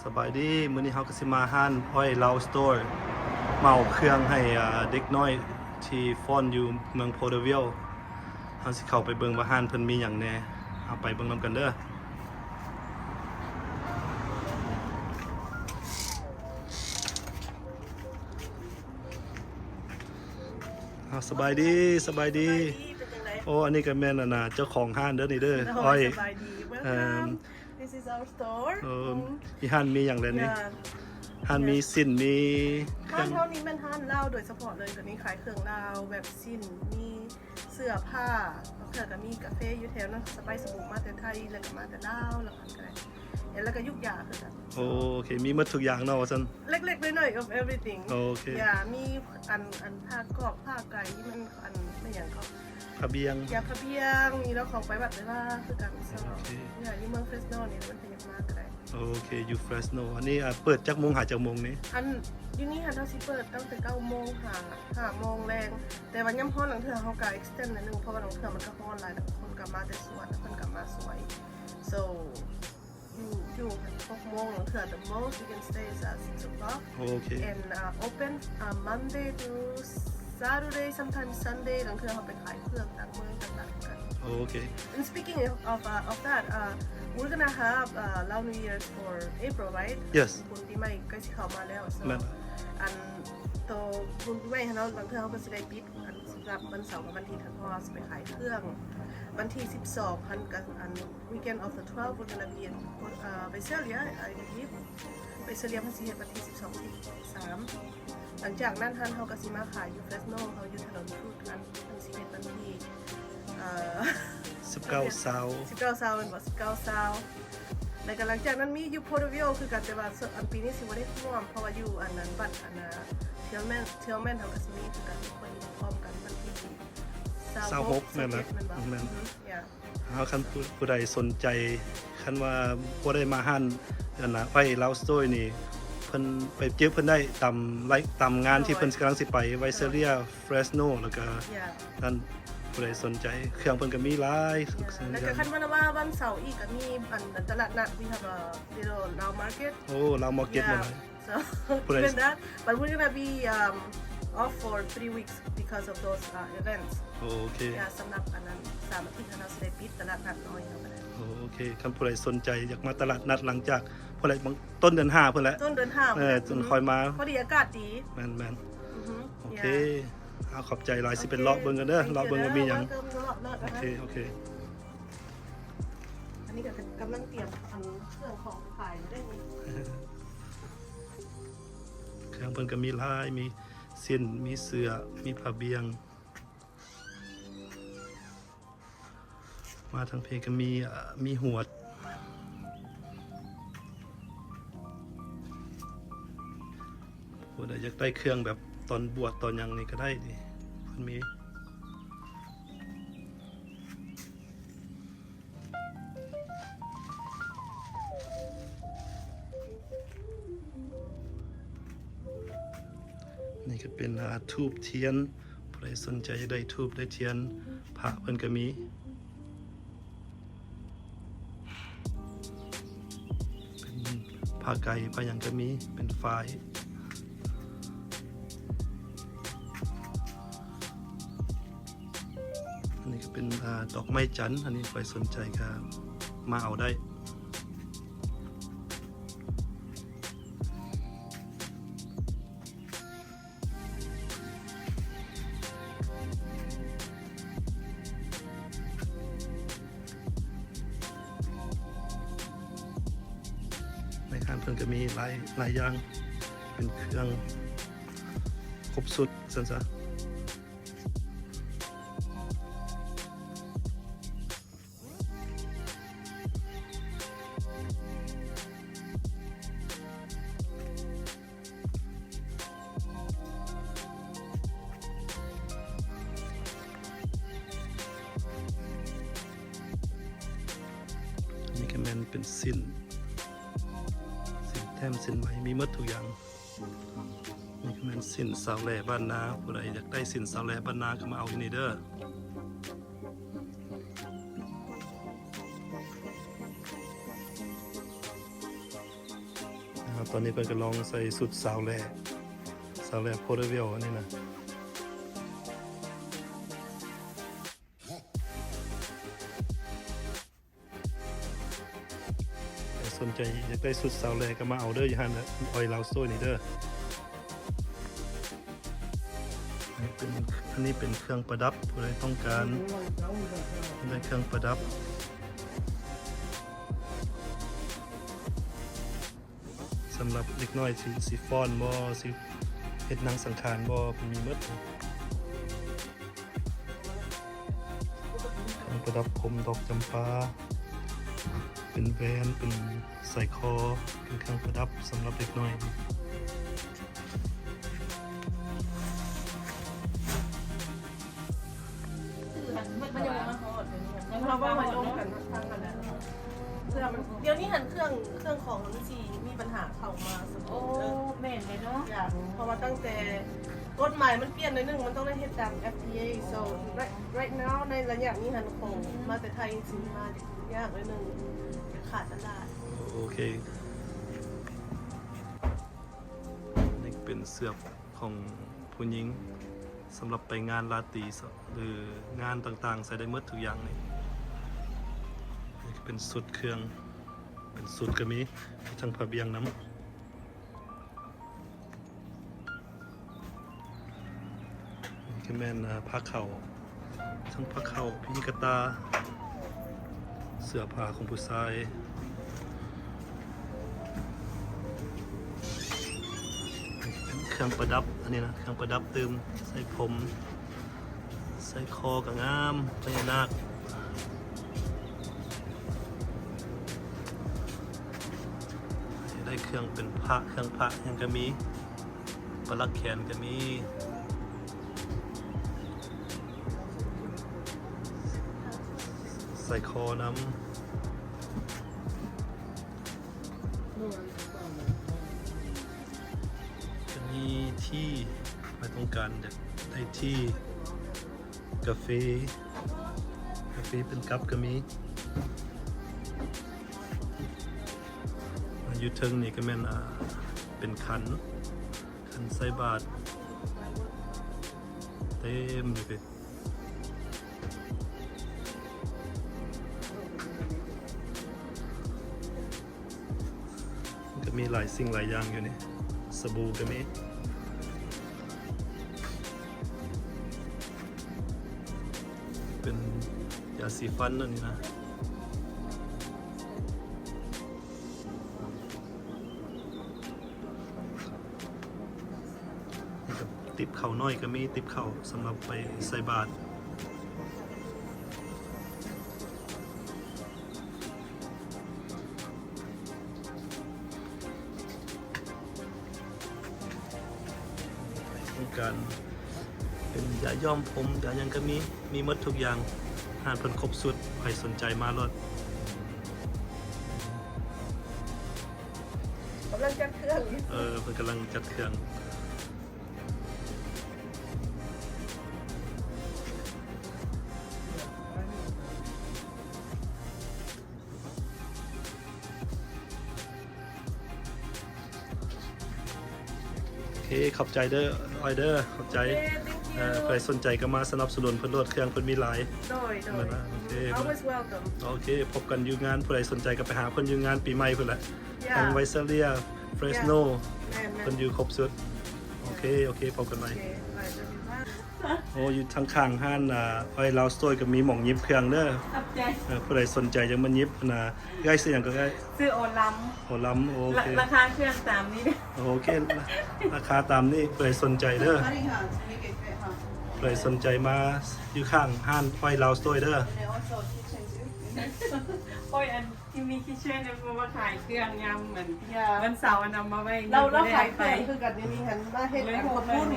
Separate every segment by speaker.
Speaker 1: สบายดีมื้อนี้เฮาก็สิมาห้านอ้อยลาวสโตร์เมาเครื่องให้เด็กน้อยที่ฟ้อนอยู่เมืองโพเดวิลเฮาสิเข้าไปเบิ่งว่าห้านเพิ่นมีหยังแหน่เอาไปเบิ่งนำกันเด้อสบายดีสบายดีโอ้อันนี้ก็แม่นน่ะเจ้าของห้านเด้อนี่เด้ออ้อย
Speaker 2: สบายดี Welcome This is our store
Speaker 1: ที่ห้านมีหยังแลนี่ห้านมีสิ้นมี
Speaker 2: ห้านเท่านี้มันห้านเหล้าโดยเฉพาะเลยแต่นี้ขายเครื่องเหล้าแบบสิ้นมีเสื้อผ้าแล้วก็มีกาแฟอยู่แถวนั้นสไปซ์สบู่มาแต่ไทยแล้วก็มาแต่ลาวแล้วก็แล้วก็ยุกยาคือกัน
Speaker 1: โอเคมีหมดทุกอย่างเนาะว่าซั่น
Speaker 2: เล็กๆน้อยๆ of everything
Speaker 1: โอเค
Speaker 2: มีอันผ้ากรอบผ้าไก่ที่มันอันไม่อย่างก็
Speaker 1: ผ้าเบียง
Speaker 2: ยาผ้าเบียงมีแล้วของไปบัดเวลาคือกันสำหรับอยู่เมืองเฟรสโนนี่มันเป็นอย่างมากเลย
Speaker 1: โอเคอยู่เฟรสโนอันนี้เปิดจากโมงหาจากโมงนี้
Speaker 2: อยู่นี่เฮาสิเปิดตั้งแต่9 โมง5 โมงแรงแต่วันย่ำฮ้อนหลังเทื่อเฮาก็ extend นิดนึงเพราะว่าหลังเทื่อมันก็ฮ้อนหลายแล้วคนก็มาแต่สวนเพิ่นก็มาสวย so อยู่6 โมงหลังเทื่อ the most you can stay is at 6 o'clock
Speaker 1: โอเค
Speaker 2: and open Monday to Saturday sometimes Sunday หลังเทื่อเฮาไปขายเครื่องต่างเมืองต่างๆกัน
Speaker 1: โอเค
Speaker 2: and speaking of that we're gonna have Lao New Year's for April right
Speaker 1: yes
Speaker 2: คุณปีใหม่ใกล้สิเข้ามาแล้ว so อันโตคุณปีใหม่เฮาหลังเทื่อเฮาก็สิได้ปิดอันสำหรับวันเสาร์กับวันอาทิตย์เพราะว่าสิไปขายเครื่องวันที่12คันกันอัน weekend of the 12 we're gonna be in Visalia I believe Visalia มันสิเฮ็ดวันที่12 13หลังจากนั้นท่านเขาก็สิมาขายอยู่เฟรสโนเขาอยู่ถนนทูตกันมันสิเฮ็ดวันที่
Speaker 1: 19เสาร์
Speaker 2: เป็นบ่19เสาร์แล้วก็หลังจากนั้นมีอยู่โพเดวิลคือกันแต่ว่าอันปีนี้สิบ่ได้ร่วมเพราะว่าอยู่อันนั้นบัตรอันเทลแมนเขาก็สิมีคือกันคนพร้อมกันวันที่
Speaker 1: 26นั่นแหละแม่นคันผู้ใดสนใจคันว่าบ่ได้มาหันอันน่ะไปลาวสโตร์นี่เพิ่นไปเจอเพิ่นได้ตามงานที่เพิ่นกำลังสิไปไวเซเรียเฟรสโนแล้วก็นั่นผู้ใดสนใจเครื่องเพิ่นก็มีหลาย
Speaker 2: แล้วก็คันว่าวันเสาร์อีกก็มีอันตลาดนัด we have a little Lao market
Speaker 1: โอ้ลาวมาร์เก็ตนั่น
Speaker 2: so even that but we're gonna be off for 3 weeks because of those events
Speaker 1: โอเค
Speaker 2: สำหรับอันนั้น3 อาทิตย์เราจะได้ปิดตลาดนัดน้อยเอาไปเลย
Speaker 1: โอเคคันผู้ใดสนใจอยากมาตลาดนัดหลังจากผู้ใดต้นเดือน5เพิ่นแหละ
Speaker 2: ต้นเดือน5
Speaker 1: จนคอยมา
Speaker 2: พอดีอากาศดี
Speaker 1: แม่นโอเคเอาขอบใจหลายสิเป็นเลาะเบิ่งกันเด้อเลาะเบิ่งว่ามีหยังโอเค
Speaker 2: อันนี้ก็กำลังเตรียมเครื่องของขายได้นี่
Speaker 1: เครื่องเพิ่นก็มีลายมีเส้นมีเสื้อมีผ้าเบียงมาทางเพก็มีหวดผู้ใดอยากได้เครื่องแบบตอนบวชตอนยังนี่ก็ได้ดิมันมีนี่ก็เป็นทูบเทียนใครสนใจได้ทูบได้เทียนพระเพิ่นก็มีเป็นผ้าไก่ผ้าหยังก็มีเป็นฝ้ายอันนี้ก็เป็นดอกไม้จันทร์อันนี้ใครสนใจก็มาเอาได้ในห้างเพิ่นก็มีหลายอย่างเป็นเครื่องครบสุดซั่นซะนี่ก็แม่นเป็นสิ้นแถมสินใหม่มีหมดทุกอย่างนี่ก็เป็นสินสาวแหล่บ้านนาผู้ใดอยากได้สินสาวแหล่บ้านนาก็มาเอาที่นี่เด้อ น ตอนนี้เพิ่นก็ลองใส่สุดสาวแลโพเดเวลอันนี้นะสนใจอยากได้สุดสาวแลก็มาเอาเด้ออยู่หั่นนะออยลาวสโตร์นี่เด้ออันนี้เป็นเครื่องประดับผู้ใดต้องการได้เครื่องประดับสำหรับเด็กน้อยสิฟ้อนบ่สิเฮ็ดหนังสังขารบ่เพิ่นมีหมดเครื่องประดับผมดอกจำปาเป็นแหวนเป็นใส่คอเป็นเครื่องประดับสำหรับเด็กน้อย
Speaker 2: เราว่ามันลงกันทางกันแล้วเพื่อมันเดี๋ยวนี้หันเครื่องของมันสีมีปัญหาเข้ามาสมม
Speaker 3: โอ้
Speaker 2: ติ
Speaker 3: แม่นเลยเนาะ
Speaker 2: อย่างเพราะว่าตั้งแต่กฎหมายมันเปลี่ยนในหนึ่งมันต้องได้เฮ็ดตาม FTA so right now ในระยะนี้หันของมาแต่ไทยสิมายากเลยหนึ่งขาดตลาด
Speaker 1: โอเคนี่เป็นเสื้อของผู้หญิงสำหรับไปงานราตรีหรืองานต่างๆใส่ได้หมดทุกอย่างนี่เป็นสุดเครื่องเป็นสุดก็มีทั้งผ้าเบียงน้ำนี่ก็แม่นผ้าเข่าทั้งผ้าเข่าพิกตาเสื้อผ้าของผู้ชายเป็นเครื่องประดับอันนี้นะเครื่องประดับเติมใส่ผมใส่คอกับงามพญานาคได้เครื่องเป็นพระเครื่องพระยังก็มีประลักแขนก็มีใส่คอน้ำจะมีที่ไม่ต้องการได้ที่กาแฟเป็นกัปก็มีอยู่เทิงนี่ก็แม่นเป็นขันใส่บาตรเต็มเลยก็มีหลายสิ่งหลายอย่างอยู่นี่สบู่ก็มีเป็นยาสีฟันนั่นนี่นะติบเข่าน้อยก็มีติบเข่าสำหรับไปใส่บาตรต้องการเป็นยาย้อมผมยายังก็มีหมดทุกอย่างหารเพิ่นครบสุดใครสนใจมาลด
Speaker 2: กำลังจัดเครื่อง
Speaker 1: เพิ่นกำลังจัดเครื่องโอเคขอบใจเด้อออยเด้อขอบใจใครสนใจก็มาสนับสนุนเพิ่นโหลดเครื่องเพิ่นมีหลาย
Speaker 2: โดย
Speaker 1: เหมือนว่าโอเค
Speaker 2: always welcome
Speaker 1: โอเคพบกันอยู่งานผู้ใดสนใจก็ไปหาเพิ่นอยู่งานปีใหม่เพิ่นแหละทางไวเซเลียเฟรสโนเพิ่นอยู่ครบสุดโอเคพบกันใหม่โอ้อยู่ทางข้างห้านออยลาวสโตร์ก็มีหม่องยิบเครื่องเด้อ
Speaker 3: ขับใจ
Speaker 1: ผู้ใดสนใจยังมายิบใกล้เสียงก็ได้
Speaker 3: ซื้อโอลัม
Speaker 1: โอ้ล้ำโอเค
Speaker 3: ราคาเครื่องตามนี้เนี่ย
Speaker 1: โอเคราคาตามนี้ผู้ใดสนใจเด้อผู้ใดสนใจมาอยู่ข้างห้านออยลาวสโตร์เด้อ
Speaker 3: โอ้ยอันที่มีคิเช่นเนี่ยมาขายเครื่องยำเหมือนวันเสาร์นำมาไว้
Speaker 2: เราขายเครื่องคือกันนี่หันมาเฮ็ดอันกับพุ่น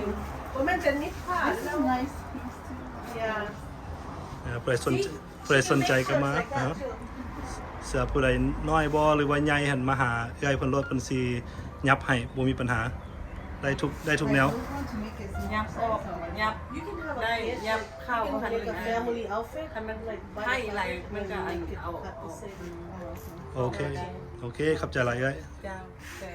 Speaker 2: ว่ามันเป็นนิดผ้าแล้ว
Speaker 1: ผู้ใดสนใจก็มาเสือผู้ใดน้อยบ่หรือว่าใหญ่หันมาหาเอื้อยเพิ่นรถเพิ่นสิยับให้บ่มีปัญหาได้ทุกแนว
Speaker 3: ยับออกยับได้ยับเข้าคัน
Speaker 2: กับ family outfit
Speaker 3: คันมันให้ไหลมันก็เอา
Speaker 1: โอเคขับใจหลายเอ้ย
Speaker 3: เจ้าแต่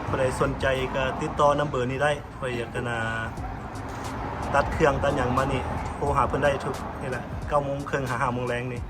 Speaker 1: ผู้ใดสนใจก็ติดต่อนำเบอร์นี้ได้เพื่ออยากจะตัดเครื่องตัดหยังมานี่โทรหาเพิ่นได้ทุกนี่แหละ 9:30 5:00 นแรงนี่